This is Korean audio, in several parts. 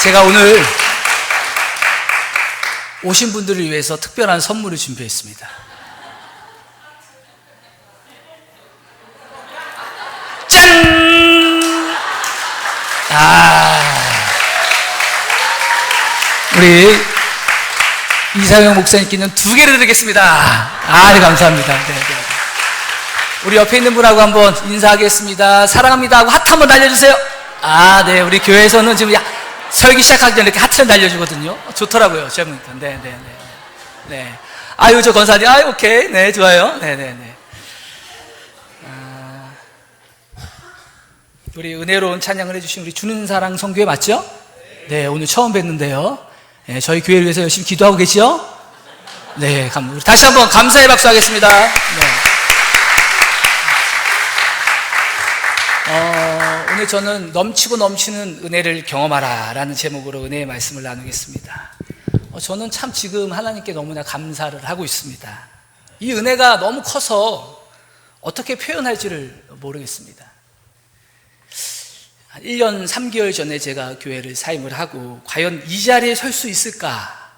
제가 오늘 오신 분들을 위해서 특별한 선물을 준비했습니다. 짠! 우리 이상영 목사님께는 2개를 드리겠습니다. 네, 감사합니다. 네. 우리 옆에 있는 분하고 한번 인사하겠습니다. 사랑합니다 하고 하트 한번 날려주세요. 네, 우리 교회에서는 지금 설교 시작하기 전에 이렇게 하트를 날려주거든요. 좋더라고요, 제가 보니까. 네. 저 권사님, 오케이. 네, 좋아요. 네. 우리 은혜로운 찬양을 해주신 우리 주는 사랑 성교회 맞죠? 네, 오늘 처음 뵀는데요. 네, 저희 교회를 위해서 열심히 기도하고 계시죠? 네, 우리 다시 한번 감사의 박수 하겠습니다. 네. 오늘 저는 넘치고 넘치는 은혜를 경험하라 라는 제목으로 은혜의 말씀을 나누겠습니다. 저는 참 지금 하나님께 너무나 감사를 하고 있습니다. 이 은혜가 너무 커서 어떻게 표현할지를 모르겠습니다. 1년 3개월 전에 제가 교회를 사임을 하고 과연 이 자리에 설 수 있을까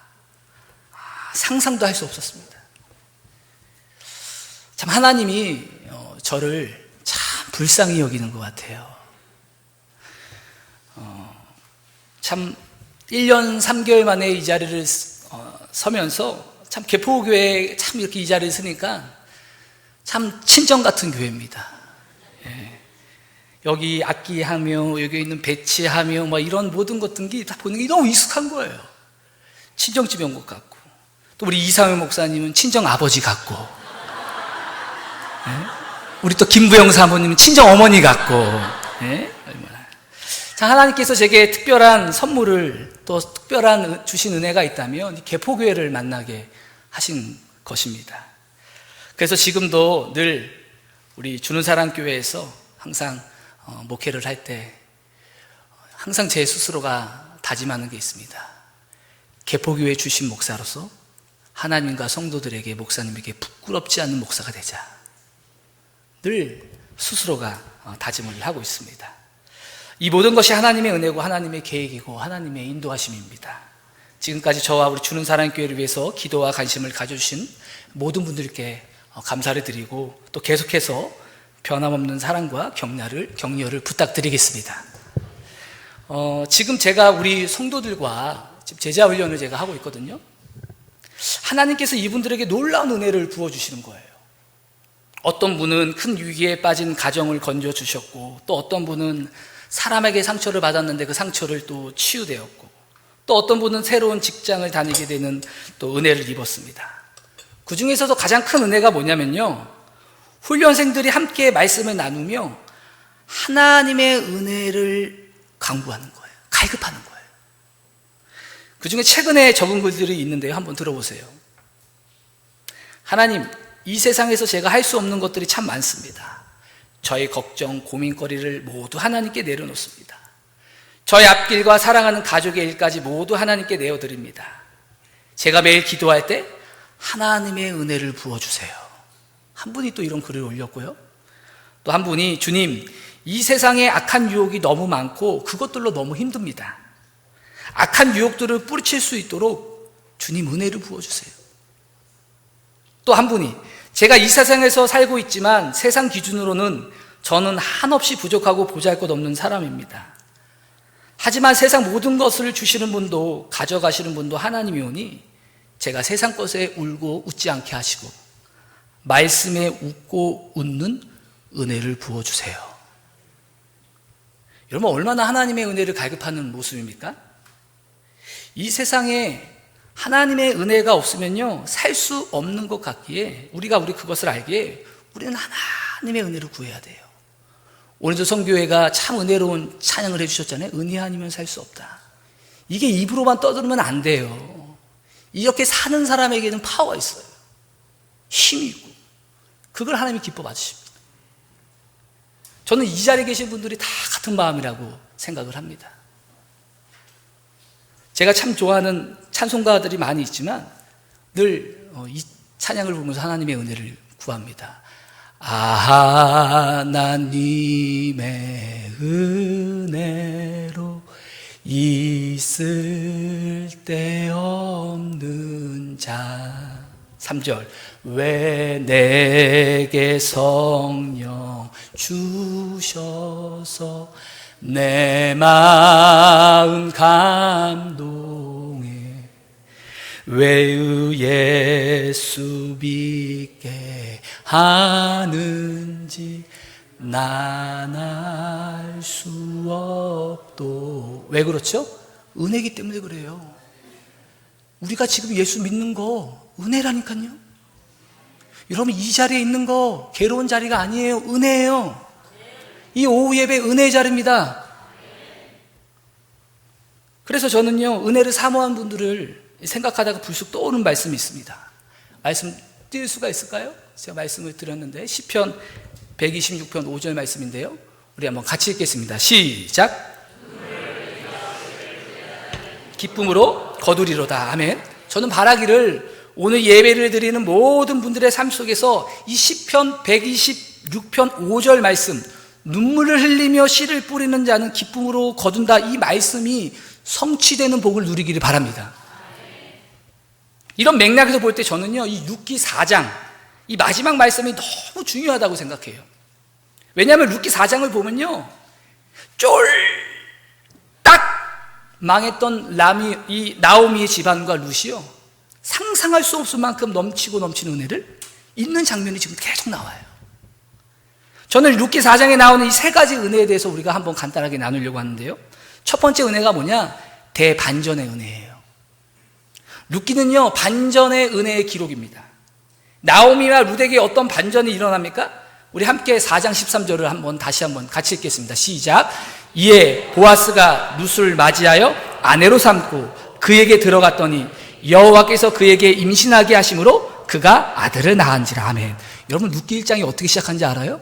상상도 할 수 없었습니다. 참 하나님이 저를 참 불쌍히 여기는 것 같아요. 참 1년 3개월 만에 이 자리를 서면서 참 개포교회에 참 이렇게 이 자리를 서니까 참 친정 같은 교회입니다. 여기 악기하며 여기 있는 배치하며 이런 모든 것들이 다 보는 게 너무 익숙한 거예요. 친정집에 온 것 같고, 또 우리 이상현 목사님은 친정 아버지 같고, 우리 또 김부영 사모님은 친정 어머니 같고, 자, 하나님께서 제게 특별한 선물을 또 특별한 주신 은혜가 있다면 개포교회를 만나게 하신 것입니다. 그래서 지금도 늘 우리 주는 사랑 교회에서 항상 목회를 할 때 항상 제 스스로가 다짐하는 게 있습니다. 개포교회 주신 목사로서 하나님과 성도들에게, 목사님에게 부끄럽지 않는 목사가 되자, 늘 스스로가 다짐을 하고 있습니다. 이 모든 것이 하나님의 은혜고 하나님의 계획이고 하나님의 인도하심입니다. 지금까지 저와 우리 주는 사랑 교회를 위해서 기도와 관심을 가져주신 모든 분들께 감사를 드리고, 또 계속해서 변함없는 사랑과 격려를 부탁드리겠습니다. 지금 제가 우리 성도들과 제자 훈련을 제가 하고 있거든요. 하나님께서 이분들에게 놀라운 은혜를 부어주시는 거예요. 어떤 분은 큰 위기에 빠진 가정을 건져주셨고, 또 어떤 분은 사람에게 상처를 받았는데 그 상처를 또 치유되었고, 또 어떤 분은 새로운 직장을 다니게 되는 또 은혜를 입었습니다. 그 중에서도 가장 큰 은혜가 뭐냐면요, 훈련생들이 함께 말씀을 나누며 하나님의 은혜를 강구하는 거예요. 갈급하는 거예요. 그 중에 최근에 적은 글들이 있는데요, 한번 들어보세요. 하나님, 이 세상에서 제가 할 수 없는 것들이 참 많습니다. 저의 걱정, 고민거리를 모두 하나님께 내려놓습니다. 저의 앞길과 사랑하는 가족의 일까지 모두 하나님께 내어드립니다. 제가 매일 기도할 때 하나님의 은혜를 부어주세요. 한 분이 또 이런 글을 올렸고요. 또 한 분이, 주님, 이 세상에 악한 유혹이 너무 많고 그것들로 너무 힘듭니다. 악한 유혹들을 뿌리칠 수 있도록 주님 은혜를 부어주세요. 또 한 분이, 제가 이 세상에서 살고 있지만 세상 기준으로는 저는 한없이 부족하고 보잘것없는 사람입니다. 하지만 세상 모든 것을 주시는 분도 가져가시는 분도 하나님이 오니 제가 세상 것에 울고 웃지 않게 하시고 말씀에 웃고 웃는 은혜를 부어주세요. 여러분, 얼마나 하나님의 은혜를 갈급하는 모습입니까? 이 세상에 하나님의 은혜가 없으면요, 살 수 없는 것 같기에 우리 그것을 알기에 우리는 하나님의 은혜를 구해야 돼요. 오늘도 성교회가 참 은혜로운 찬양을 해주셨잖아요. 은혜 아니면 살 수 없다. 이게 입으로만 떠들면 안 돼요. 이렇게 사는 사람에게는 파워가 있어요. 힘이 있고. 그걸 하나님이 기뻐 받으십니다. 저는 이 자리에 계신 분들이 다 같은 마음이라고 생각을 합니다. 제가 참 좋아하는 찬송가들이 많이 있지만 늘 이 찬양을 부르면서 하나님의 은혜를 구합니다. 하나님의 은혜로 있을 데 없는 자. 3절. 왜 내게 성령 주셔서 내 마음 감동해. 왜 예수 믿게 하는지 난 알 수 없도. 왜 그렇죠? 은혜이기 때문에 그래요. 우리가 지금 예수 믿는 거 은혜라니까요. 여러분, 이 자리에 있는 거 괴로운 자리가 아니에요. 은혜예요. 이 오후 예배 은혜의 자리입니다. 그래서 저는요, 은혜를 사모한 분들을 생각하다가 불쑥 떠오르는 말씀이 있습니다. 말씀 띄울 수가 있을까요? 제가 말씀을 드렸는데 시편 126편 5절 말씀인데요, 우리 한번 같이 읽겠습니다. 시작. 기쁨으로 거두리로다. 아멘. 저는 바라기를 오늘 예배를 드리는 모든 분들의 삶 속에서 이 시편 126편 5절 말씀, 눈물을 흘리며 씨를 뿌리는 자는 기쁨으로 거둔다, 이 말씀이 성취되는 복을 누리기를 바랍니다. 이런 맥락에서 볼 때 저는요, 이 룻기 4장, 이 마지막 말씀이 너무 중요하다고 생각해요. 왜냐하면 룻기 4장을 보면요, 쫄딱 망했던 이 나오미의 집안과 룻이요, 상상할 수 없을 만큼 넘치고 넘치는 은혜를 있는 장면이 지금 계속 나와요. 저는 룻기 4장에 나오는 이 세 가지 은혜에 대해서 우리가 한번 간단하게 나누려고 하는데요, 첫 번째 은혜가 뭐냐? 대반전의 은혜예요. 룻기는요, 반전의 은혜의 기록입니다. 나오미와 룻에게 어떤 반전이 일어납니까? 우리 함께 4장 13절을 다시 한번 같이 읽겠습니다. 시작. 이에 보아스가 룻을 맞이하여 아내로 삼고 그에게 들어갔더니 여호와께서 그에게 임신하게 하심으로 그가 아들을 낳은지라. 아멘. 여러분, 룻기 1장이 어떻게 시작한지 알아요?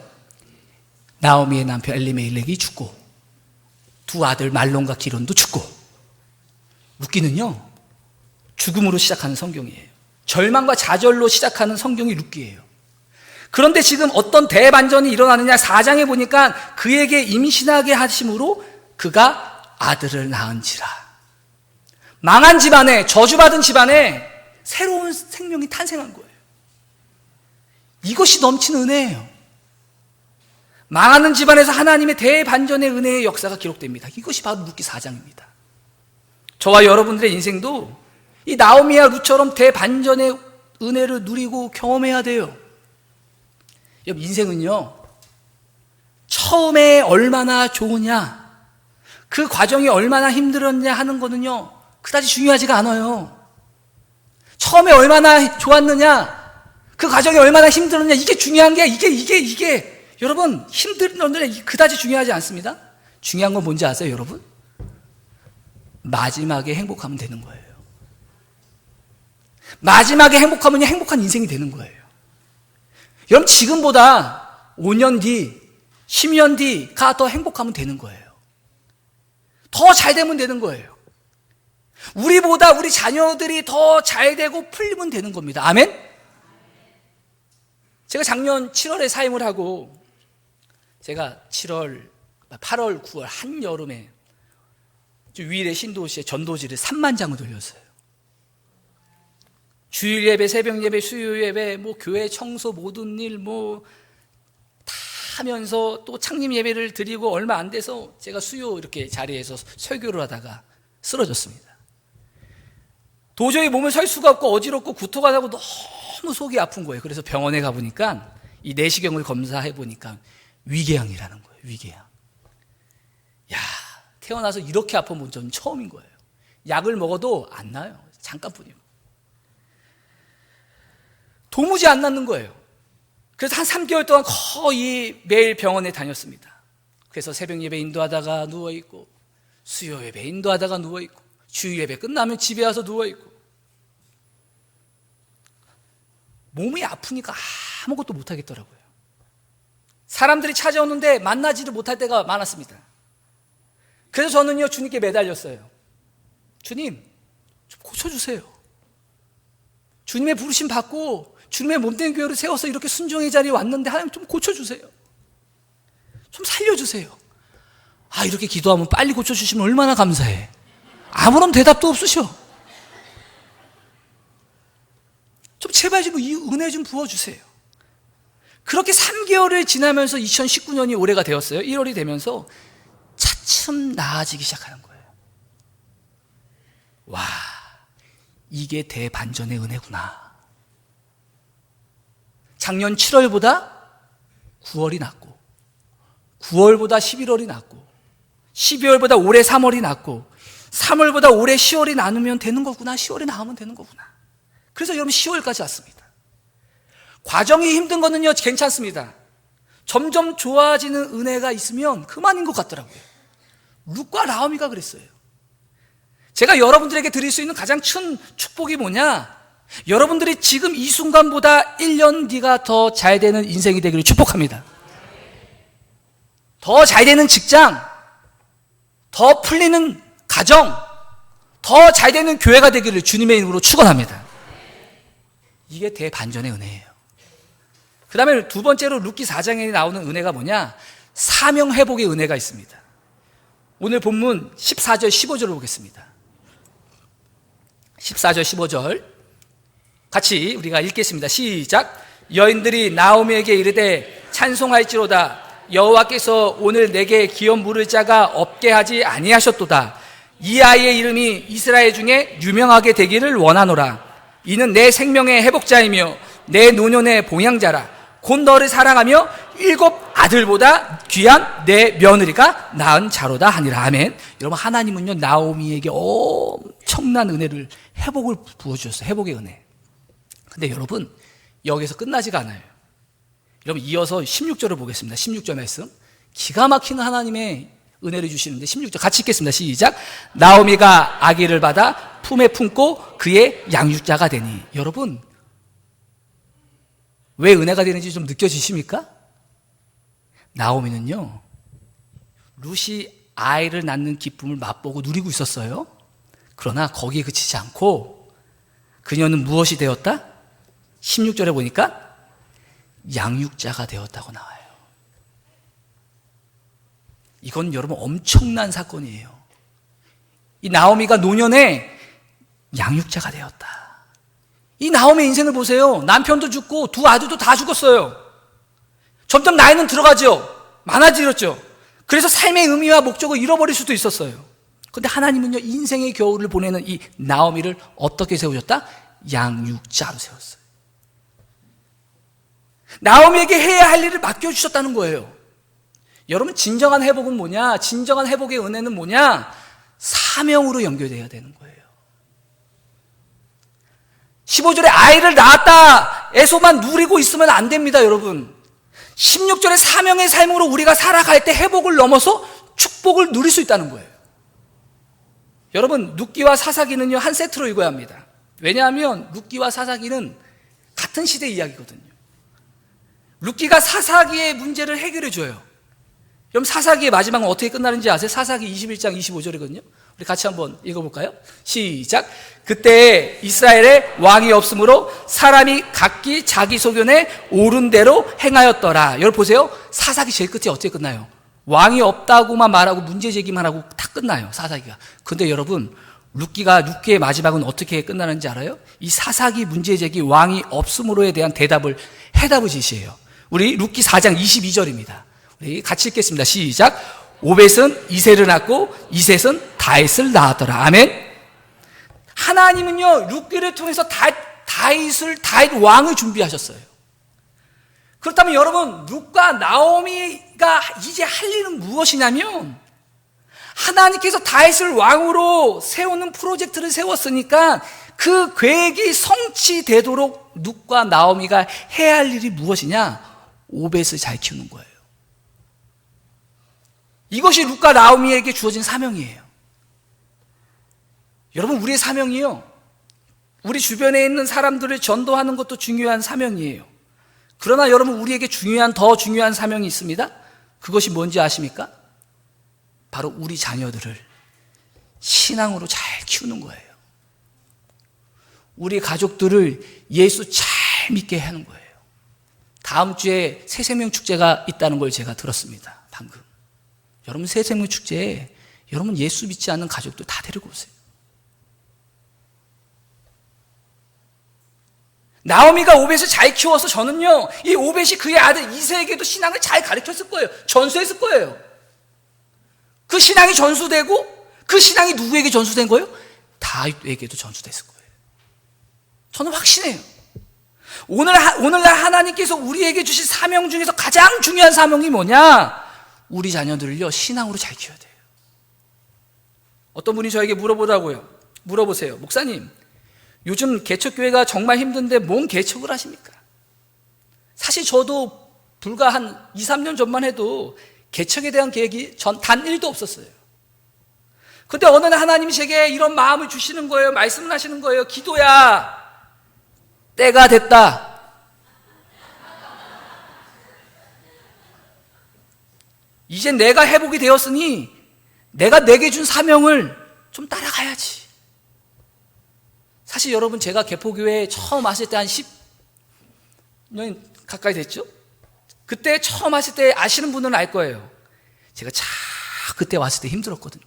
나오미의 남편 엘리멜렉이 죽고 두 아들 말론과 기론도 죽고. 룻기는요, 죽음으로 시작하는 성경이에요. 절망과 좌절로 시작하는 성경이 룻기예요. 그런데 지금 어떤 대반전이 일어나느냐? 4장에 보니까 그에게 임신하게 하심으로 그가 아들을 낳은지라. 망한 집안에, 저주받은 집안에 새로운 생명이 탄생한 거예요. 이것이 넘치는 은혜예요. 망하는 집안에서 하나님의 대반전의 은혜의 역사가 기록됩니다. 이것이 바로 룻기 4장입니다. 저와 여러분들의 인생도 이 나오미와 룻처럼 대반전의 은혜를 누리고 경험해야 돼요. 여러분, 인생은요, 처음에 얼마나 좋으냐, 그 과정이 얼마나 힘들었냐 하는 거는요, 그다지 중요하지가 않아요. 처음에 얼마나 좋았느냐, 그 과정이 얼마나 힘들었냐, 이게 중요한 게, 이게 여러분, 힘든 건데 그다지 중요하지 않습니다. 중요한 건 뭔지 아세요, 여러분? 마지막에 행복하면 되는 거예요. 마지막에 행복하면 행복한 인생이 되는 거예요. 여러분, 지금보다 5년 뒤, 10년 뒤가 더 행복하면 되는 거예요. 더 잘 되면 되는 거예요. 우리보다 우리 자녀들이 더 잘 되고 풀리면 되는 겁니다. 아멘? 제가 작년 7월에 사임을 하고, 제가 7월, 8월, 9월 한여름에 위일의 신도시에 전도지를 3만 장을 돌렸어요. 주일 예배, 새벽 예배, 수요 예배, 교회 청소 모든 일 다 하면서 또 창립 예배를 드리고 얼마 안 돼서 제가 수요 이렇게 자리에서 설교를 하다가 쓰러졌습니다. 도저히 몸을 설 수가 없고 어지럽고 구토가 나고 너무 속이 아픈 거예요. 그래서 병원에 가보니까 이 내시경을 검사해 보니까 위궤양이라는 거예요. 위궤양. 야, 태어나서 이렇게 아픈 분 전 처음인 거예요. 약을 먹어도 안 나요. 잠깐뿐이요. 도무지 안 낫는 거예요. 그래서 한 3개월 동안 거의 매일 병원에 다녔습니다. 그래서 새벽 예배 인도하다가 누워있고, 수요 예배 인도하다가 누워있고, 주일 예배 끝나면 집에 와서 누워있고, 몸이 아프니까 아무것도 못하겠더라고요. 사람들이 찾아오는데 만나지도 못할 때가 많았습니다. 그래서 저는요, 주님께 매달렸어요. 주님, 좀 고쳐주세요. 주님의 부르심 받고 주님의 몸된 교회를 세워서 이렇게 순종의 자리에 왔는데 하나님 좀 고쳐주세요. 좀 살려주세요. 이렇게 기도하면 빨리 고쳐주시면 얼마나 감사해. 아무런 대답도 없으셔. 좀 제발 좀 이 은혜 좀 부어주세요. 그렇게 3개월을 지나면서 2019년이 올해가 되었어요. 1월이 되면서 차츰 나아지기 시작하는 거예요. 와, 이게 대반전의 은혜구나. 작년 7월보다 9월이 낫고, 9월보다 11월이 낫고, 12월보다 올해 3월이 낫고, 3월보다 올해 10월이 나누면 되는 거구나. 10월이 나오면 되는 거구나. 그래서 여러분 10월까지 왔습니다. 과정이 힘든 거는요, 괜찮습니다. 점점 좋아지는 은혜가 있으면 그만인 것 같더라고요. 룻과 나오미가 그랬어요. 제가 여러분들에게 드릴 수 있는 가장 큰 축복이 뭐냐? 여러분들이 지금 이 순간보다 1년 뒤가 더 잘 되는 인생이 되기를 축복합니다. 더 잘 되는 직장, 더 풀리는 가정, 더 잘 되는 교회가 되기를 주님의 이름으로 축원합니다. 이게 대반전의 은혜예요. 그 다음에 두 번째로 룻기 4장에 나오는 은혜가 뭐냐? 사명 회복의 은혜가 있습니다. 오늘 본문 14절 15절을 보겠습니다. 14절 15절 같이 우리가 읽겠습니다. 시작. 여인들이 나오미에게 이르되 찬송할지로다. 여호와께서 오늘 내게 기업 물을 자가 없게 하지 아니하셨도다. 이 아이의 이름이 이스라엘 중에 유명하게 되기를 원하노라. 이는 내 생명의 회복자이며 내 노년의 봉양자라. 곧 너를 사랑하며 7 아들보다 귀한 내 며느리가 낳은 자로다 하니라. 아멘. 여러분, 하나님은요 나오미에게 엄청난 은혜를, 회복을 부어주셨어요. 회복의 은혜. 근데 여러분, 여기서 끝나지가 않아요. 여러분, 이어서 16절을 보겠습니다. 16절 말씀. 기가 막히는 하나님의 은혜를 주시는데 16절 같이 읽겠습니다. 시작. 나오미가 아기를 받아 품에 품고 그의 양육자가 되니. 여러분, 왜 은혜가 되는지 좀 느껴지십니까? 나오미는요, 룻이 아이를 낳는 기쁨을 맛보고 누리고 있었어요. 그러나 거기에 그치지 않고 그녀는 무엇이 되었다? 16절에 보니까 양육자가 되었다고 나와요. 이건 여러분 엄청난 사건이에요. 이 나오미가 노년에 양육자가 되었다. 이 나오미의 인생을 보세요. 남편도 죽고 두 아들도 다 죽었어요. 점점 나이는 들어가죠. 많아지렸죠. 그래서 삶의 의미와 목적을 잃어버릴 수도 있었어요. 그런데 하나님은요, 인생의 겨울을 보내는 이 나오미를 어떻게 세우셨다? 양육자로 세웠어요. 나오미에게 해야 할 일을 맡겨주셨다는 거예요. 여러분, 진정한 회복은 뭐냐? 진정한 회복의 은혜는 뭐냐? 사명으로 연결되어야 되는 거예요. 15절에 아이를 낳았다에서만 누리고 있으면 안 됩니다, 여러분. 16절에 사명의 삶으로 우리가 살아갈 때 회복을 넘어서 축복을 누릴 수 있다는 거예요. 여러분, 룻기와 사사기는요, 한 세트로 읽어야 합니다. 왜냐하면 룻기와 사사기는 같은 시대 이야기거든요. 룻기가 사사기의 문제를 해결해 줘요. 그럼 사사기의 마지막은 어떻게 끝나는지 아세요? 사사기 21장 25절이거든요. 우리 같이 한번 읽어볼까요? 시작. 그때 이스라엘에 왕이 없으므로 사람이 각기 자기 소견에 옳은 대로 행하였더라. 여러분 보세요. 사사기 제일 끝에 어떻게 끝나요? 왕이 없다고만 말하고 문제 제기만 하고 다 끝나요, 사사기가. 근데 여러분, 룻기의 마지막은 어떻게 끝나는지 알아요? 이 사사기 문제 제기, 왕이 없음으로에 대한 해답을 제시해요. 우리 룻기 4장 22절입니다. 우리 같이 읽겠습니다. 시작. 오벳은 이셋을 낳고 이셋은 다윗을 낳았더라. 아멘. 하나님은요, 룻기를 통해서 다윗 왕을 준비하셨어요. 그렇다면 여러분, 룻과 나오미가 이제 할 일은 무엇이냐면, 하나님께서 다윗을 왕으로 세우는 프로젝트를 세웠으니까 그 계획이 성취되도록 룻과 나오미가 해야 할 일이 무엇이냐? 오벳을 잘 키우는 거예요. 이것이 룻과 나오미에게 주어진 사명이에요. 여러분, 우리의 사명이요, 우리 주변에 있는 사람들을 전도하는 것도 중요한 사명이에요. 그러나 여러분, 우리에게 더 중요한 사명이 있습니다. 그것이 뭔지 아십니까? 바로 우리 자녀들을 신앙으로 잘 키우는 거예요. 우리 가족들을 예수 잘 믿게 하는 거예요. 다음 주에 새생명 축제가 있다는 걸 제가 들었습니다, 방금. 여러분 새생명 축제에 여러분 예수 믿지 않는 가족들 다 데리고 오세요. 나오미가 오벳을 잘 키워서 저는요, 이 오벳이 그의 아들 이새에게도 신앙을 잘 가르쳤을 거예요. 전수했을 거예요. 그 신앙이 전수되고 그 신앙이 누구에게 전수된 거예요? 다윗에게도 전수됐을 거예요. 저는 확신해요. 오늘날 하나님께서 우리에게 주신 사명 중에서 가장 중요한 사명이 뭐냐? 우리 자녀들을요, 신앙으로 잘 키워야 돼요. 어떤 분이 저에게 물어보세요. 목사님, 요즘 개척교회가 정말 힘든데 뭔 개척을 하십니까? 사실 저도 불과 한 2, 3년 전만 해도 개척에 대한 계획이 단 1도 없었어요. 근데 어느 날 하나님이 제게 이런 마음을 주시는 거예요. 말씀을 하시는 거예요. 기도야, 때가 됐다. 이제 내가 회복이 되었으니 내가 내게 준 사명을 좀 따라가야지. 사실 여러분, 제가 개포교회에 처음 왔을 때 한 10년 가까이 됐죠? 그때 처음 왔을 때 아시는 분들은 알 거예요. 제가 그때 왔을 때 힘들었거든요.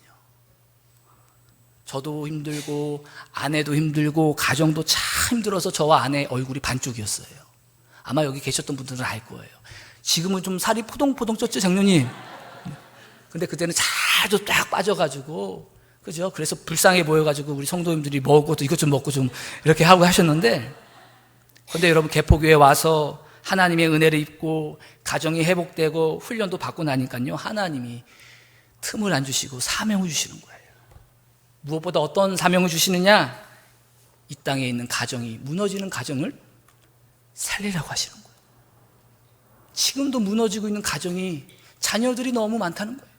저도 힘들고 아내도 힘들고 가정도 참 힘들어서 저와 아내 얼굴이 반쪽이었어요. 아마 여기 계셨던 분들은 알 거예요. 지금은 좀 살이 포동포동 쪘죠, 장로님? 근데 그때는 살도 딱 빠져가지고, 그죠? 그래서 불쌍해 보여가지고 우리 성도님들이 먹고 또 이것 좀 먹고 좀 이렇게 하고 하셨는데, 근데 여러분 개포교회 와서 하나님의 은혜를 입고 가정이 회복되고 훈련도 받고 나니까요, 하나님이 틈을 안 주시고 사명을 주시는 거예요. 무엇보다 어떤 사명을 주시느냐? 이 땅에 있는 가정이, 무너지는 가정을 살리라고 하시는 거예요. 지금도 무너지고 있는 가정이, 자녀들이 너무 많다는 거예요.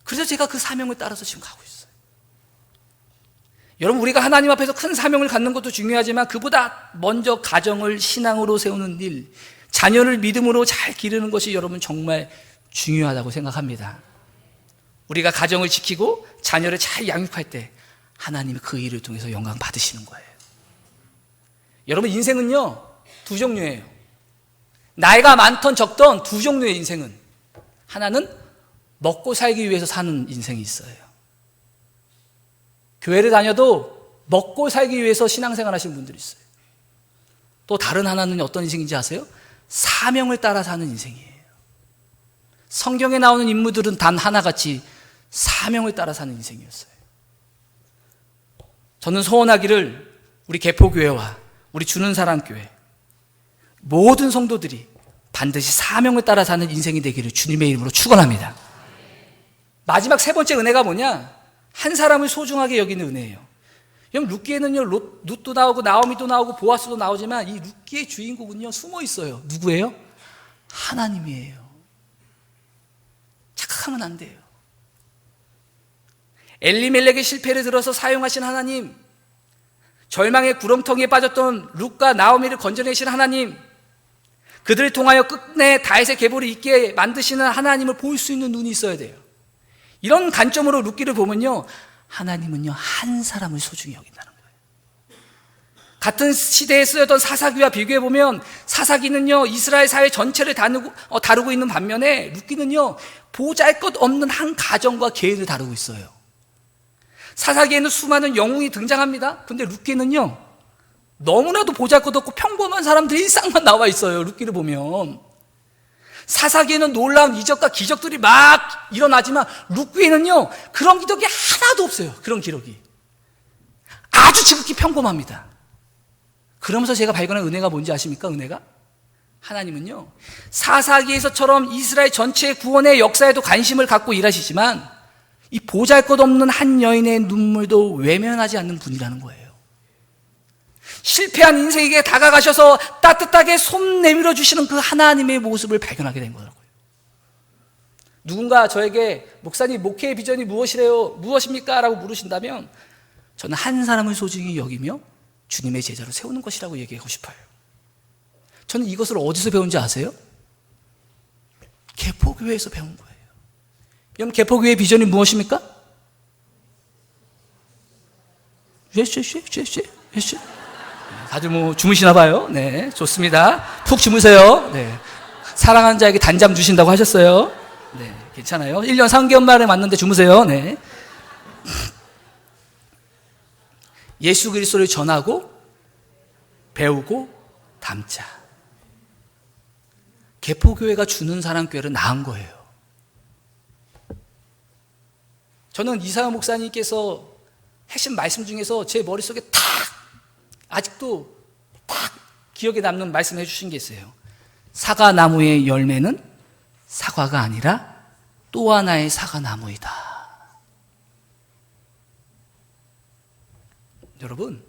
그래서 제가 그 사명을 따라서 지금 가고 있어요. 여러분, 우리가 하나님 앞에서 큰 사명을 갖는 것도 중요하지만 그보다 먼저 가정을 신앙으로 세우는 일, 자녀를 믿음으로 잘 기르는 것이 여러분 정말 중요하다고 생각합니다. 우리가 가정을 지키고 자녀를 잘 양육할 때 하나님이 그 일을 통해서 영광 받으시는 거예요. 여러분, 인생은요, 두 종류예요. 나이가 많던 적던 두 종류의 인생은, 하나는 먹고 살기 위해서 사는 인생이 있어요. 교회를 다녀도 먹고 살기 위해서 신앙생활 하시는 분들이 있어요. 또 다른 하나는 어떤 인생인지 아세요? 사명을 따라 사는 인생이에요. 성경에 나오는 인물들은 단 하나같이 사명을 따라 사는 인생이었어요. 저는 소원하기를 우리 개포교회와 우리 주는사랑교회 모든 성도들이 반드시 사명을 따라 사는 인생이 되기를 주님의 이름으로 축원합니다. 마지막 세 번째 은혜가 뭐냐? 한 사람을 소중하게 여기는 은혜예요. 여러분, 룻기에는요, 룻도 나오고 나오미도 나오고 보아스도 나오지만 이 룻기의 주인공은요, 숨어 있어요. 누구예요? 하나님이에요. 착각하면 안 돼요. 엘리멜렉의 실패를 들어서 사용하신 하나님, 절망의 구렁텅이에 빠졌던 룻과 나오미를 건져내신 하나님, 그들을 통하여 끝내 다윗의 계보를 잇게 만드시는 하나님을 볼 수 있는 눈이 있어야 돼요. 이런 관점으로 룻기를 보면요, 하나님은요, 한 사람을 소중히 여긴다는 거예요. 같은 시대에 쓰였던 사사기와 비교해보면 사사기는요, 이스라엘 사회 전체를 다루고 있는 반면에 룻기는요, 보잘것없는 한 가정과 개인을 다루고 있어요. 사사기에는 수많은 영웅이 등장합니다. 근데 룻기는요, 너무나도 보잘것없고 평범한 사람들의 일상만 나와 있어요. 룻기를 보면 사사기에는 놀라운 이적과 기적들이 막 일어나지만 룻기에는요, 그런 기적이 하나도 없어요. 그런 기록이 아주 지극히 평범합니다. 그러면서 제가 발견한 은혜가 뭔지 아십니까? 은혜가, 하나님은요, 사사기에서처럼 이스라엘 전체의 구원의 역사에도 관심을 갖고 일하시지만 이 보잘것없는 한 여인의 눈물도 외면하지 않는 분이라는 거예요. 실패한 인생에게 다가가셔서 따뜻하게 손 내밀어 주시는 그 하나님의 모습을 발견하게 된 거라고요. 누군가 저에게 목사님, 목회의 비전이 무엇입니까? 라고 물으신다면 저는 한 사람을 소중히 여기며 주님의 제자로 세우는 것이라고 얘기하고 싶어요. 저는 이것을 어디서 배운지 아세요? 개포교회에서 배운 거예요. 여러분, 개포교회의 비전이 무엇입니까? 다들 뭐 주무시나 봐요. 네, 좋습니다. 푹 주무세요. 네. 사랑하는 자에게 단잠 주신다고 하셨어요. 네, 괜찮아요. 1년 3개월 만에 왔는데 주무세요. 네. 예수 그리스도를 전하고 배우고 담자. 개포교회가 주는 사람 교회를 낳은 거예요. 저는 이상호 목사님께서 핵심 말씀 중에서 제 머릿속에 아직도 기억에 남는 말씀 해주신 게 있어요. 사과나무의 열매는 사과가 아니라 또 하나의 사과나무이다. 여러분,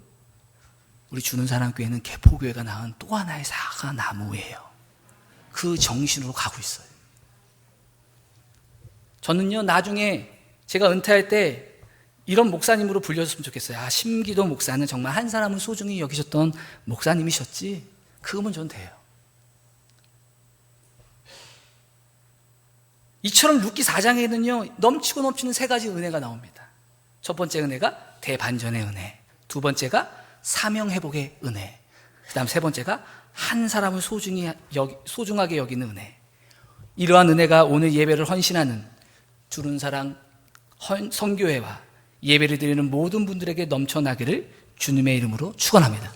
우리 주는 사람 교회는 개포교회가 낳은 또 하나의 사과나무예요. 그 정신으로 가고 있어요. 저는요, 나중에 제가 은퇴할 때 이런 목사님으로 불려줬으면 좋겠어요. 심기도 목사는 정말 한 사람을 소중히 여기셨던 목사님이셨지. 그거면 저는 돼요. 이처럼 룻기 4장에는요, 넘치고 넘치는 3가지 은혜가 나옵니다. 첫 번째 은혜가 대반전의 은혜, 두 번째가 사명회복의 은혜, 그 다음 세 번째가 한 사람을 소중하게 여기는 은혜. 이러한 은혜가 오늘 예배를 헌신하는 주는 사랑 선교회와 예배를 드리는 모든 분들에게 넘쳐나기를 주님의 이름으로 축원합니다.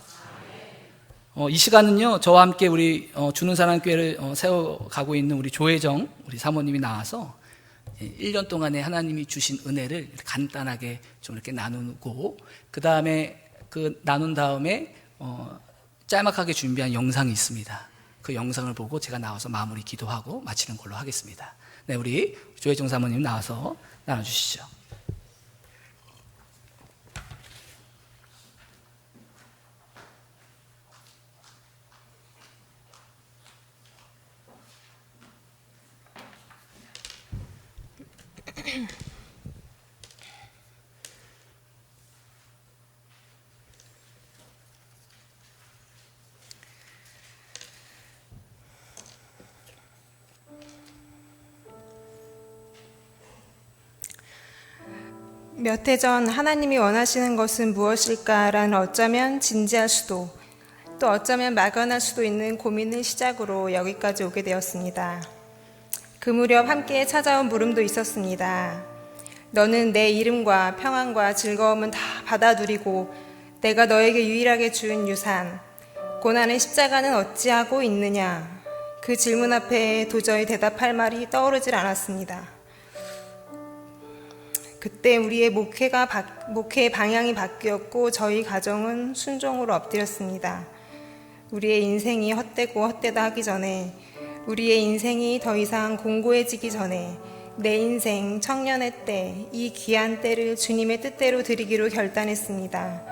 이 시간은요, 저와 함께 우리 주는 사랑 교회를 세워가고 있는 우리 조혜정 우리 사모님이 나와서 1년 동안에 하나님이 주신 은혜를 간단하게 좀 이렇게 나누고, 그 다음에 나눈 다음에 짤막하게 준비한 영상이 있습니다. 그 영상을 보고 제가 나와서 마무리 기도하고 마치는 걸로 하겠습니다. 네, 우리 조혜정 사모님 나와서 나눠주시죠. 몇 해 전 하나님이 원하시는 것은 무엇일까라는 어쩌면 진지할 수도, 또 어쩌면 막연할 수도 있는 고민을 시작으로 여기까지 오게 되었습니다. 그 무렵 함께 찾아온 물음도 있었습니다. 너는 내 이름과 평안과 즐거움은 다 받아 누리고 내가 너에게 유일하게 준 유산, 고난의 십자가는 어찌하고 있느냐? 그 질문 앞에 도저히 대답할 말이 떠오르질 않았습니다. 그때 우리의 목회의 방향이 바뀌었고 저희 가정은 순종으로 엎드렸습니다. 우리의 인생이 헛되고 헛되다 하기 전에, 우리의 인생이 더 이상 공고해지기 전에 내 인생 청년의 때, 이 귀한 때를 주님의 뜻대로 드리기로 결단했습니다.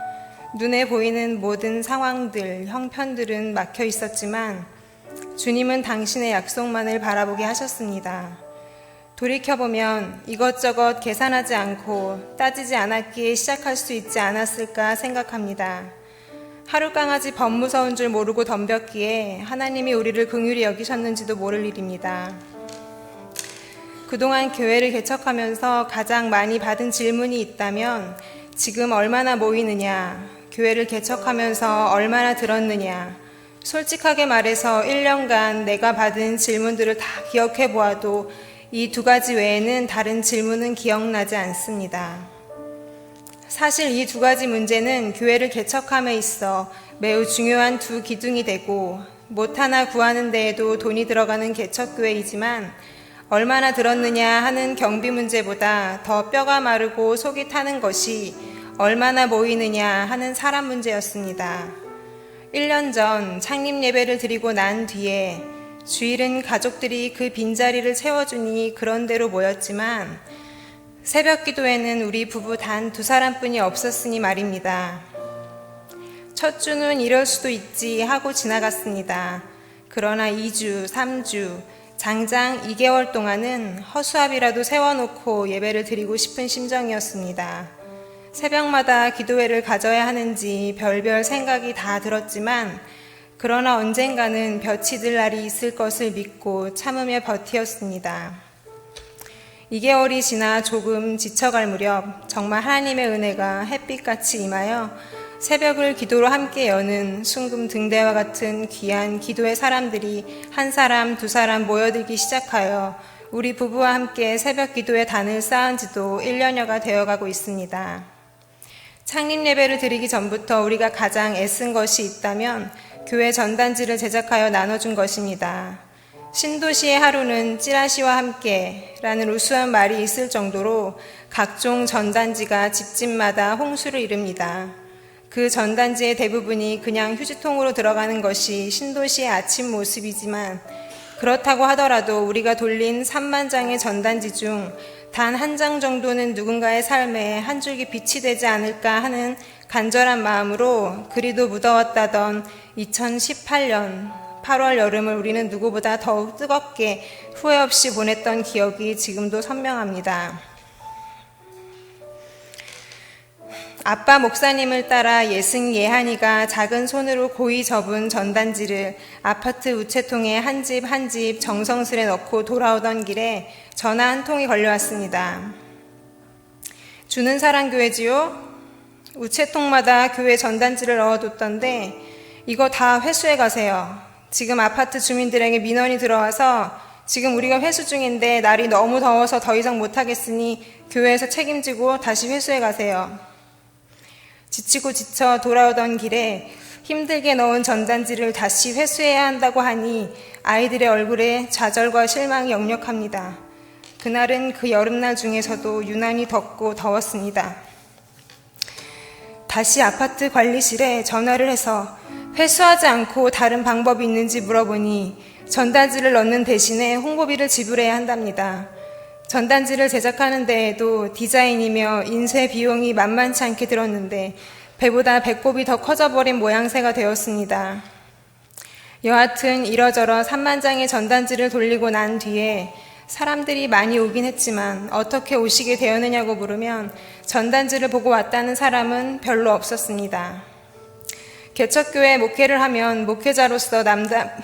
눈에 보이는 모든 상황들, 형편들은 막혀 있었지만 주님은 당신의 약속만을 바라보게 하셨습니다. 돌이켜보면 이것저것 계산하지 않고 따지지 않았기에 시작할 수 있지 않았을까 생각합니다. 하루 강아지 범 무서운 줄 모르고 덤볐기에 하나님이 우리를 긍휼히 여기셨는지도 모를 일입니다. 그동안 교회를 개척하면서 가장 많이 받은 질문이 있다면 지금 얼마나 모이느냐, 교회를 개척하면서 얼마나 들었느냐, 솔직하게 말해서 1년간 내가 받은 질문들을 다 기억해 보아도 이 2가지 외에는 다른 질문은 기억나지 않습니다. 사실 이 2가지 문제는 교회를 개척함에 있어 매우 중요한 2 기둥이 되고 못 하나 구하는 데에도 돈이 들어가는 개척교회이지만 얼마나 들었느냐 하는 경비 문제보다 더 뼈가 마르고 속이 타는 것이 얼마나 모이느냐 하는 사람 문제였습니다. 1년 전 창립 예배를 드리고 난 뒤에 주일은 가족들이 그 빈자리를 채워주니 그런 대로 모였지만 새벽 기도에는 우리 부부 단 2사람뿐이 없었으니 말입니다. 첫 주는 이럴 수도 있지 하고 지나갔습니다. 그러나 2주, 3주, 장장 2개월 동안은 허수아비라도 세워놓고 예배를 드리고 싶은 심정이었습니다. 새벽마다 기도회를 가져야 하는지 별별 생각이 다 들었지만 그러나 언젠가는 볕이 들 날이 있을 것을 믿고 참으며 버티었습니다. 2개월이 지나 조금 지쳐갈 무렵 정말 하나님의 은혜가 햇빛같이 임하여 새벽을 기도로 함께 여는 순금 등대와 같은 귀한 기도의 사람들이 한 사람, 두 사람 모여들기 시작하여 우리 부부와 함께 새벽 기도의 단을 쌓은 지도 1년여가 되어가고 있습니다. 창립 예배를 드리기 전부터 우리가 가장 애쓴 것이 있다면 교회 전단지를 제작하여 나눠준 것입니다. 신도시의 하루는 찌라시와 함께 라는 우수한 말이 있을 정도로 각종 전단지가 집집마다 홍수를 이룹니다. 그 전단지의 대부분이 그냥 휴지통으로 들어가는 것이 신도시의 아침 모습이지만 그렇다고 하더라도 우리가 돌린 3만 장의 전단지 중 단 한 장 정도는 누군가의 삶에 한 줄기 빛이 되지 않을까 하는 간절한 마음으로 그리도 무더웠다던 2018년 8월 여름을 우리는 누구보다 더욱 뜨겁게 후회 없이 보냈던 기억이 지금도 선명합니다. 아빠 목사님을 따라 예승 예한이가 작은 손으로 고이 접은 전단지를 아파트 우체통에 한 집 한 집 정성스레 넣고 돌아오던 길에 전화 한 통이 걸려왔습니다. 주는 사랑 교회지요? 우체통마다 교회 전단지를 넣어뒀던데 이거 다 회수해 가세요. 지금 아파트 주민들에게 민원이 들어와서 지금 우리가 회수 중인데 날이 너무 더워서 더 이상 못하겠으니 교회에서 책임지고 다시 회수해 가세요. 지치고 지쳐 돌아오던 길에 힘들게 넣은 전단지를 다시 회수해야 한다고 하니 아이들의 얼굴에 좌절과 실망이 역력합니다. 그날은 그 여름날 중에서도 유난히 덥고 더웠습니다. 다시 아파트 관리실에 전화를 해서 회수하지 않고 다른 방법이 있는지 물어보니 전단지를 넣는 대신에 홍보비를 지불해야 한답니다. 전단지를 제작하는 데에도 디자인이며 인쇄 비용이 만만치 않게 들었는데 배보다 배꼽이 더 커져버린 모양새가 되었습니다. 여하튼 이러저러 3만 장의 전단지를 돌리고 난 뒤에 사람들이 많이 오긴 했지만 어떻게 오시게 되었느냐고 물으면 전단지를 보고 왔다는 사람은 별로 없었습니다. 개척교회 목회를 하면 목회자로서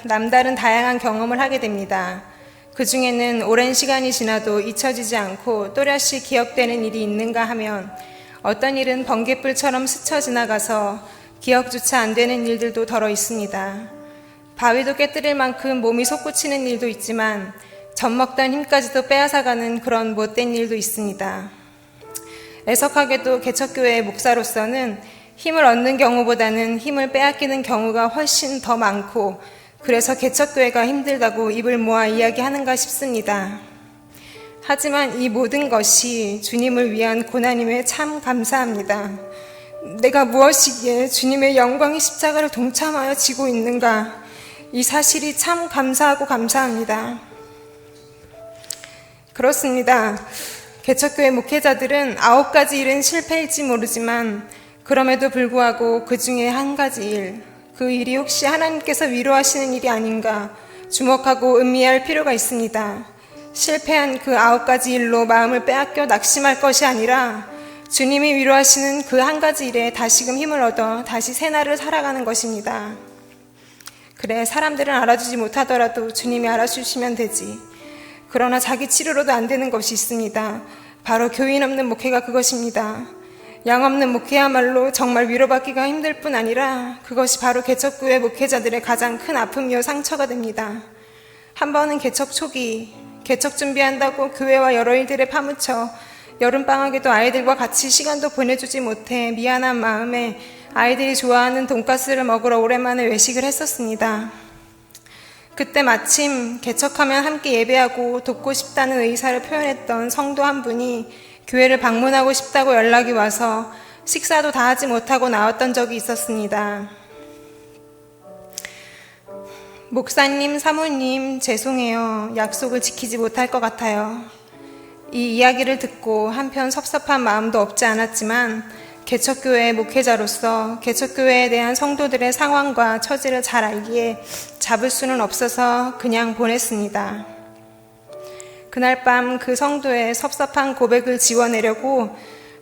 남다른 다양한 경험을 하게 됩니다. 그 중에는 오랜 시간이 지나도 잊혀지지 않고 또렷이 기억되는 일이 있는가 하면 어떤 일은 번갯불처럼 스쳐 지나가서 기억조차 안 되는 일들도 덜어 있습니다. 바위도 깨뜨릴 만큼 몸이 솟구치는 일도 있지만 젖먹던 힘까지도 빼앗아가는 그런 못된 일도 있습니다. 애석하게도 개척교회의 목사로서는 힘을 얻는 경우보다는 힘을 빼앗기는 경우가 훨씬 더 많고 그래서 개척교회가 힘들다고 입을 모아 이야기하는가 싶습니다. 하지만 이 모든 것이 주님을 위한 고난임에 참 감사합니다. 내가 무엇이기에 주님의 영광의 십자가를 동참하여 지고 있는가, 이 사실이 참 감사하고 감사합니다. 그렇습니다. 개척교회 목회자들은 9가지 일은 실패일지 모르지만 그럼에도 불구하고 그 중에 한 가지 일, 그 일이 혹시 하나님께서 위로하시는 일이 아닌가 주목하고 음미할 필요가 있습니다. 실패한 그 9가지 일로 마음을 빼앗겨 낙심할 것이 아니라 주님이 위로하시는 그 한 가지 일에 다시금 힘을 얻어 다시 새날을 살아가는 것입니다. 그래, 사람들은 알아주지 못하더라도 주님이 알아주시면 되지. 그러나 자기 치료로도 안 되는 것이 있습니다. 바로 교인 없는 목회가 그것입니다. 양 없는 목회야말로 정말 위로받기가 힘들 뿐 아니라 그것이 바로 개척교회 목회자들의 가장 큰 아픔이요 상처가 됩니다. 한 번은 개척 초기, 개척 준비한다고 교회와 여러 일들에 파묻혀 여름방학에도 아이들과 같이 시간도 보내주지 못해 미안한 마음에 아이들이 좋아하는 돈가스를 먹으러 오랜만에 외식을 했었습니다. 그때 마침 개척하면 함께 예배하고 돕고 싶다는 의사를 표현했던 성도 한 분이 교회를 방문하고 싶다고 연락이 와서 식사도 다 하지 못하고 나왔던 적이 있었습니다. 목사님, 사모님, 죄송해요. 약속을 지키지 못할 것 같아요. 이 이야기를 듣고 한편 섭섭한 마음도 없지 않았지만 개척교회 목회자로서 개척교회에 대한 성도들의 상황과 처지를 잘 알기에 잡을 수는 없어서 그냥 보냈습니다. 그날 밤 그 성도의 섭섭한 고백을 지워내려고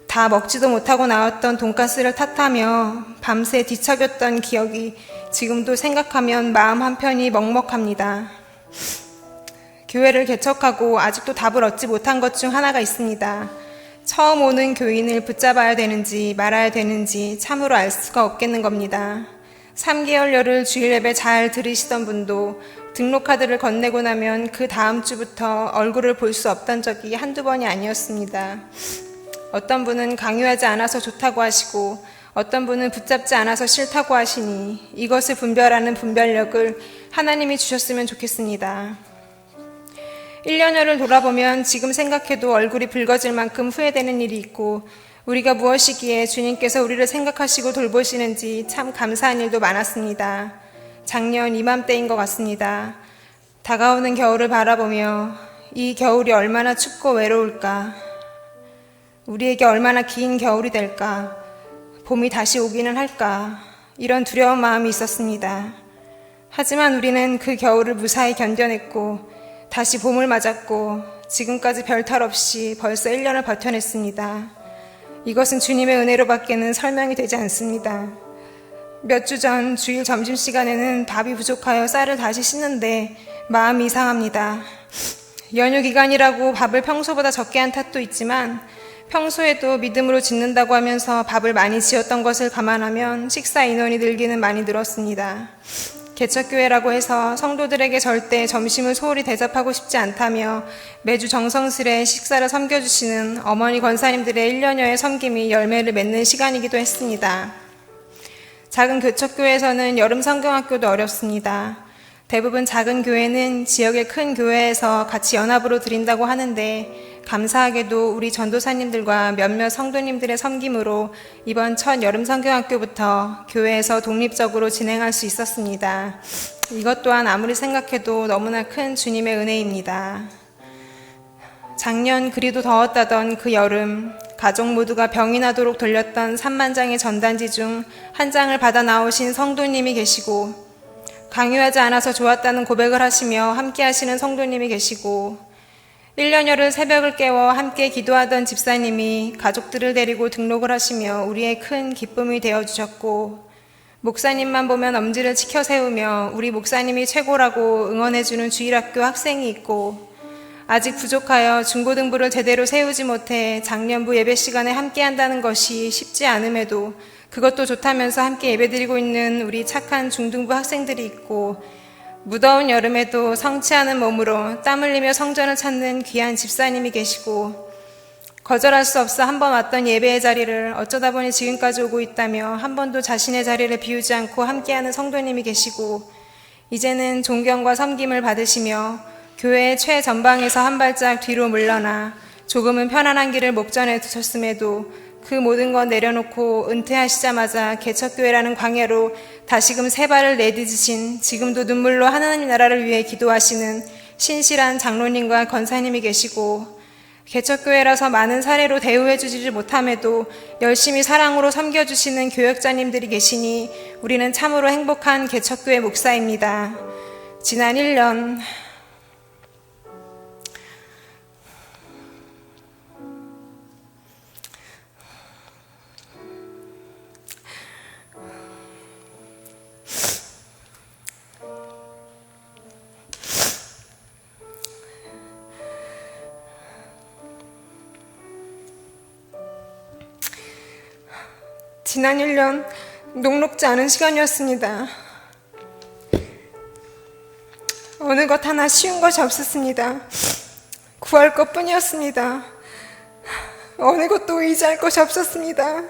다 먹지도 못하고 나왔던 돈가스를 탓하며 밤새 뒤척였던 기억이 지금도 생각하면 마음 한편이 먹먹합니다. 교회를 개척하고 아직도 답을 얻지 못한 것 중 하나가 있습니다. 처음 오는 교인을 붙잡아야 되는지 말아야 되는지 참으로 알 수가 없겠는 겁니다. 3개월여를 주일 예배 잘 들으시던 분도 등록카드를 건네고 나면 그 다음 주부터 얼굴을 볼 수 없던 적이 한두 번이 아니었습니다. 어떤 분은 강요하지 않아서 좋다고 하시고 어떤 분은 붙잡지 않아서 싫다고 하시니 이것을 분별하는 분별력을 하나님이 주셨으면 좋겠습니다. 1년여를 돌아보면 지금 생각해도 얼굴이 붉어질 만큼 후회되는 일이 있고 우리가 무엇이기에 주님께서 우리를 생각하시고 돌보시는지 참 감사한 일도 많았습니다. 작년 이맘때인 것 같습니다. 다가오는 겨울을 바라보며 이 겨울이 얼마나 춥고 외로울까, 우리에게 얼마나 긴 겨울이 될까, 봄이 다시 오기는 할까, 이런 두려운 마음이 있었습니다. 하지만 우리는 그 겨울을 무사히 견뎌냈고 다시 봄을 맞았고 지금까지 별탈 없이 벌써 1년을 버텨냈습니다. 이것은 주님의 은혜로밖에는 설명이 되지 않습니다. 몇 주 전 주일 점심시간에는 밥이 부족하여 쌀을 다시 씻는데 마음이 이상합니다. 연휴 기간이라고 밥을 평소보다 적게 한 탓도 있지만 평소에도 믿음으로 짓는다고 하면서 밥을 많이 지었던 것을 감안하면 식사 인원이 늘기는 많이 늘었습니다. 개척교회라고 해서 성도들에게 절대 점심을 소홀히 대접하고 싶지 않다며 매주 정성스레 식사를 섬겨주시는 어머니 권사님들의 1년여의 섬김이 열매를 맺는 시간이기도 했습니다. 작은 개척교회에서는 여름 성경학교도 어렵습니다. 대부분 작은 교회는 지역의 큰 교회에서 같이 연합으로 드린다고 하는데 감사하게도 우리 전도사님들과 몇몇 성도님들의 섬김으로 이번 첫 여름 성경학교부터 교회에서 독립적으로 진행할 수 있었습니다. 이것 또한 아무리 생각해도 너무나 큰 주님의 은혜입니다. 작년 그리도 더웠다던 그 여름, 가족 모두가 병이 나도록 돌렸던 3만 장의 전단지 중 한 장을 받아 나오신 성도님이 계시고 강요하지 않아서 좋았다는 고백을 하시며 함께 하시는 성도님이 계시고 1년여를 새벽을 깨워 함께 기도하던 집사님이 가족들을 데리고 등록을 하시며 우리의 큰 기쁨이 되어주셨고 목사님만 보면 엄지를 치켜 세우며 우리 목사님이 최고라고 응원해주는 주일학교 학생이 있고 아직 부족하여 중고등부를 제대로 세우지 못해 작년부 예배 시간에 함께 한다는 것이 쉽지 않음에도 그것도 좋다면서 함께 예배드리고 있는 우리 착한 중등부 학생들이 있고 무더운 여름에도 성취하는 몸으로 땀 흘리며 성전을 찾는 귀한 집사님이 계시고 거절할 수 없어 한 번 왔던 예배의 자리를 어쩌다 보니 지금까지 오고 있다며 한 번도 자신의 자리를 비우지 않고 함께하는 성도님이 계시고 이제는 존경과 섬김을 받으시며 교회의 최전방에서 한 발짝 뒤로 물러나 조금은 편안한 길을 목전에 두셨음에도 그 모든 것 내려놓고 은퇴하시자마자 개척교회라는 광야로 다시금 세 발을 내딛으신 지금도 눈물로 하나님 나라를 위해 기도하시는 신실한 장로님과 권사님이 계시고 개척교회라서 많은 사례로 대우해주지 못함에도 열심히 사랑으로 섬겨주시는 교역자님들이 계시니 우리는 참으로 행복한 개척교회 목사입니다. 지난 1년 지난 1년 녹록지 않은 시간이었습니다. 어느 것 하나 쉬운 것이 없었습니다. 구할 것뿐이었습니다. 어느 것도 의지할 것이 없었습니다.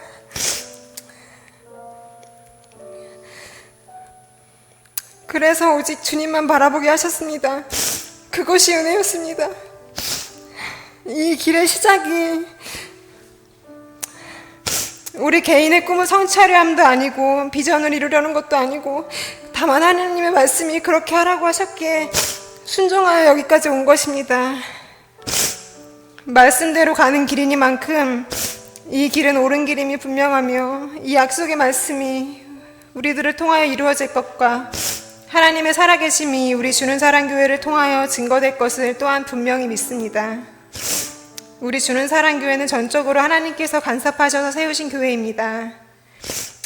그래서 오직 주님만 바라보게 하셨습니다. 그것이 은혜였습니다. 이 길의 시작이 우리 개인의 꿈을 성취하려 함도 아니고 비전을 이루려는 것도 아니고 다만 하나님의 말씀이 그렇게 하라고 하셨기에 순종하여 여기까지 온 것입니다. 말씀대로 가는 길이니만큼 이 길은 옳은 길임이 분명하며 이 약속의 말씀이 우리들을 통하여 이루어질 것과 하나님의 살아계심이 우리 주는 사랑교회를 통하여 증거될 것을 또한 분명히 믿습니다. 우리 주는 사랑교회는 전적으로 하나님께서 간섭하셔서 세우신 교회입니다.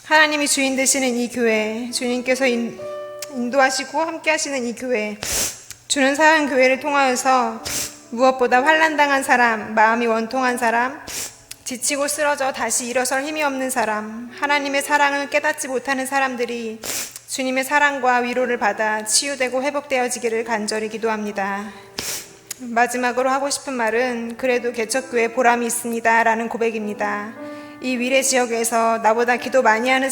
하나님이 주인 되시는 이 교회, 주님께서 인도하시고 함께 하시는 이 교회, 주는 사랑교회를 통하여서 무엇보다 환난당한 사람, 마음이 원통한 사람, 지치고 쓰러져 다시 일어설 힘이 없는 사람, 하나님의 사랑을 깨닫지 못하는 사람들이 주님의 사랑과 위로를 받아 치유되고 회복되어지기를 간절히 기도합니다. 마지막으로 하고 싶은 말은 그래도 개척교회 보람이 있습니다 라는 고백입니다. 이 위례 지역에서 나보다 기도 많이 하는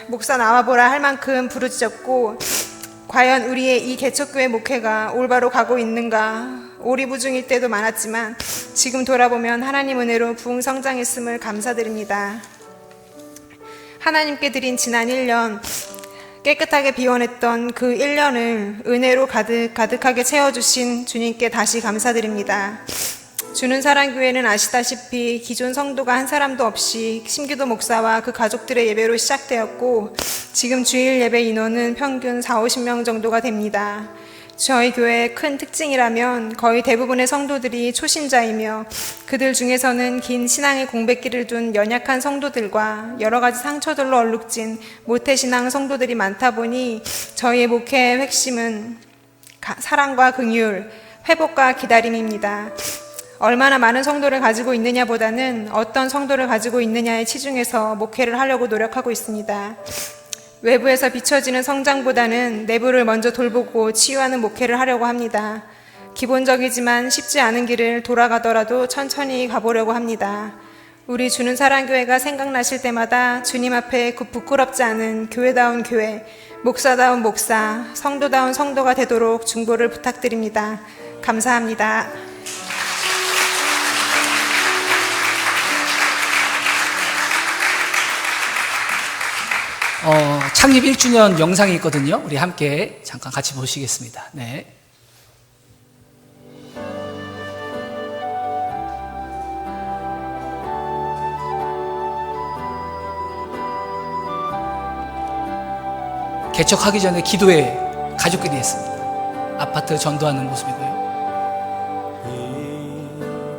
목사 나와보라 할 만큼 부르짖었고, 과연 우리의 이 개척교회 목회가 올바로 가고 있는가 오리부중일 때도 많았지만 지금 돌아보면 하나님 은혜로 부흥 성장했음을 감사드립니다. 하나님께 드린 지난 1년, 깨끗하게 비워냈던 그 1년을 은혜로 가득하게 채워주신 주님께 다시 감사드립니다. 주는 사랑교회는 아시다시피 기존 성도가 한 사람도 없이 심기도 목사와 그 가족들의 예배로 시작되었고, 지금 주일 예배 인원은 평균 40-50명 정도가 됩니다. 저희 교회의 큰 특징이라면 거의 대부분의 성도들이 초신자이며 그들 중에서는 긴 신앙의 공백기를 둔 연약한 성도들과 여러 가지 상처들로 얼룩진 모태신앙 성도들이 많다 보니 저희의 목회의 핵심은 사랑과 긍휼, 회복과 기다림입니다. 얼마나 많은 성도를 가지고 있느냐보다는 어떤 성도를 가지고 있느냐에 치중해서 목회를 하려고 노력하고 있습니다. 외부에서 비춰지는 성장보다는 내부를 먼저 돌보고 치유하는 목회를 하려고 합니다. 기본적이지만 쉽지 않은 길을 돌아가더라도 천천히 가보려고 합니다. 우리 주는 사랑교회가 생각나실 때마다 주님 앞에 부끄럽지 않은 교회다운 교회, 목사다운 목사, 성도다운 성도가 되도록 중보를 부탁드립니다. 감사합니다. 창립 1주년 영상이 있거든요. 우리 함께 잠깐 같이 보시겠습니다. 네. 개척하기 전에 기도회 가족끼리 했습니다. 아파트 전도하는 모습이고요.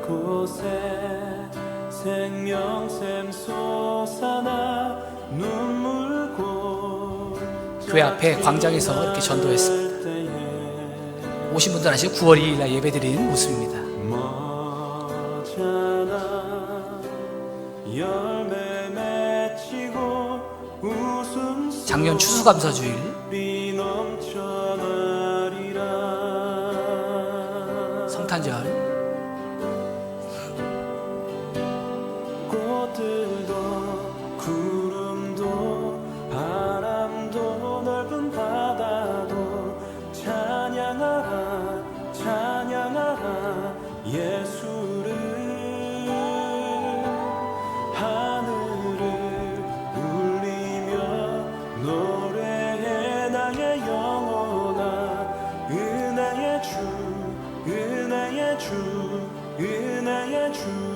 이곳에 생명샘 솟아나 눈물 교회 앞에 광장에서 이렇게 전도했습니다. 오신 분들 아시죠? 9월 2일 날 예배드리는 모습입니다. 작년 추수감사주일 성탄절 꽃들도 구름도 바람도 넓은 바다도 찬양하라 찬양하라 예수를 하늘을 울리며 노래해 나의 영혼아 은혜의 주 은혜의 주 은혜의 주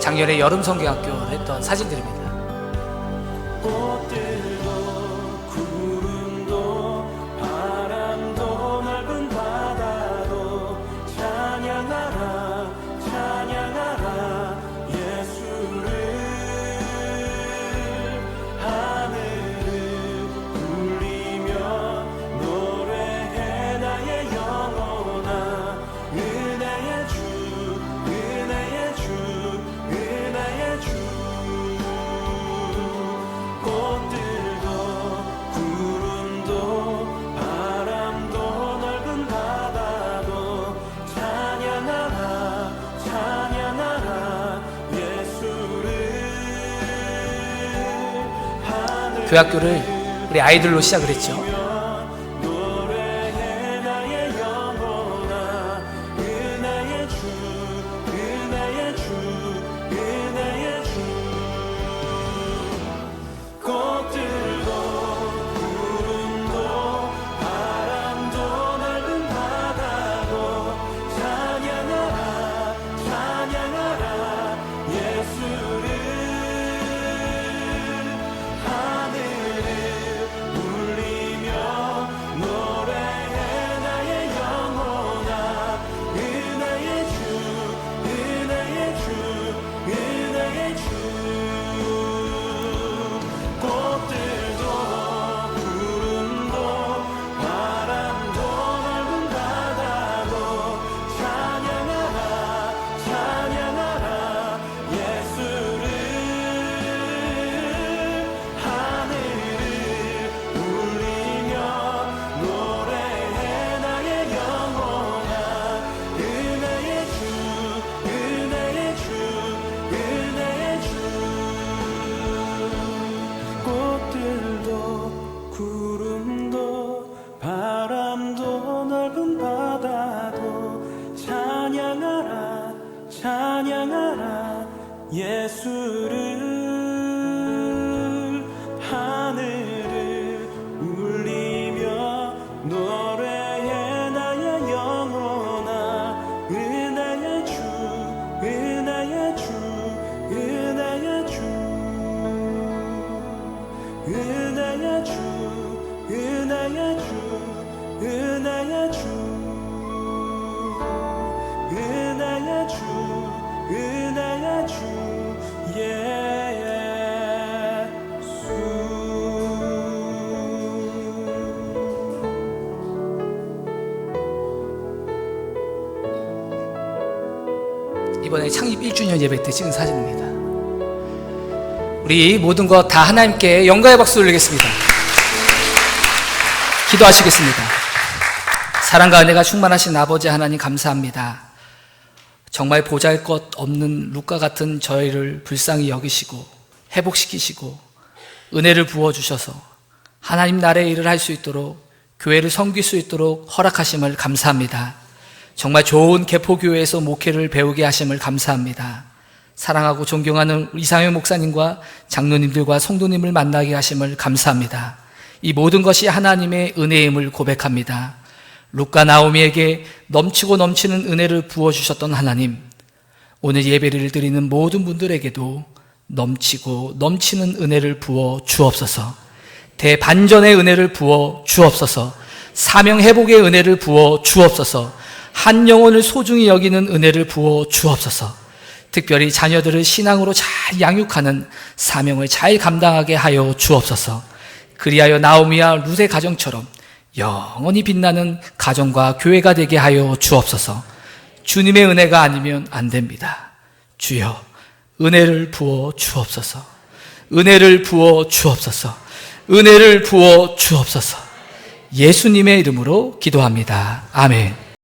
작년에 여름 성경학교를 했던 사진들입니다. 꽃들도 구름도 바람도 넓은 바다도 찬양하라 찬양하라 예수를 하늘을 울리며 노래해 나의 영혼아 은혜의 주 은혜의 주 은혜의 주 꽃들도 구름도 바람도 넓은 바다도 찬양하라 찬양하라 예수를 교학교를 우리 아이들로 시작을 했죠. 노래해 나의 영혼아 은혜의 주 은혜의 주 은혜의 주 꽃들도 구름도 바람도 넓은 바다도 은혜의 주 은혜의 주 은혜의 주 은혜의 주 이번에 창립 1주년 예배 때 찍은 사진입니다. 우리 모든 것 다 하나님께 영광의 박수 올리겠습니다. 기도하시겠습니다. 사랑과 은혜가 충만하신 아버지 하나님 감사합니다. 정말 보잘것없는 룻과 같은 저희를 불쌍히 여기시고 회복시키시고 은혜를 부어주셔서 하나님 나라의 일을 할 수 있도록 교회를 섬길 수 있도록 허락하심을 감사합니다. 정말 좋은 개포교회에서 목회를 배우게 하심을 감사합니다. 사랑하고 존경하는 이상현 목사님과 장로님들과 성도님을 만나게 하심을 감사합니다. 이 모든 것이 하나님의 은혜임을 고백합니다. 룻과 나오미에게 넘치고 넘치는 은혜를 부어주셨던 하나님, 오늘 예배를 드리는 모든 분들에게도 넘치고 넘치는 은혜를 부어 주옵소서. 대반전의 은혜를 부어 주옵소서. 사명회복의 은혜를 부어 주옵소서. 한 영혼을 소중히 여기는 은혜를 부어 주옵소서. 특별히 자녀들을 신앙으로 잘 양육하는 사명을 잘 감당하게 하여 주옵소서. 그리하여 나오미와 룻의 가정처럼 영원히 빛나는 가정과 교회가 되게 하여 주옵소서. 주님의 은혜가 아니면 안 됩니다. 주여, 은혜를 부어 주옵소서. 은혜를 부어 주옵소서. 은혜를 부어 주옵소서. 예수님의 이름으로 기도합니다. 아멘.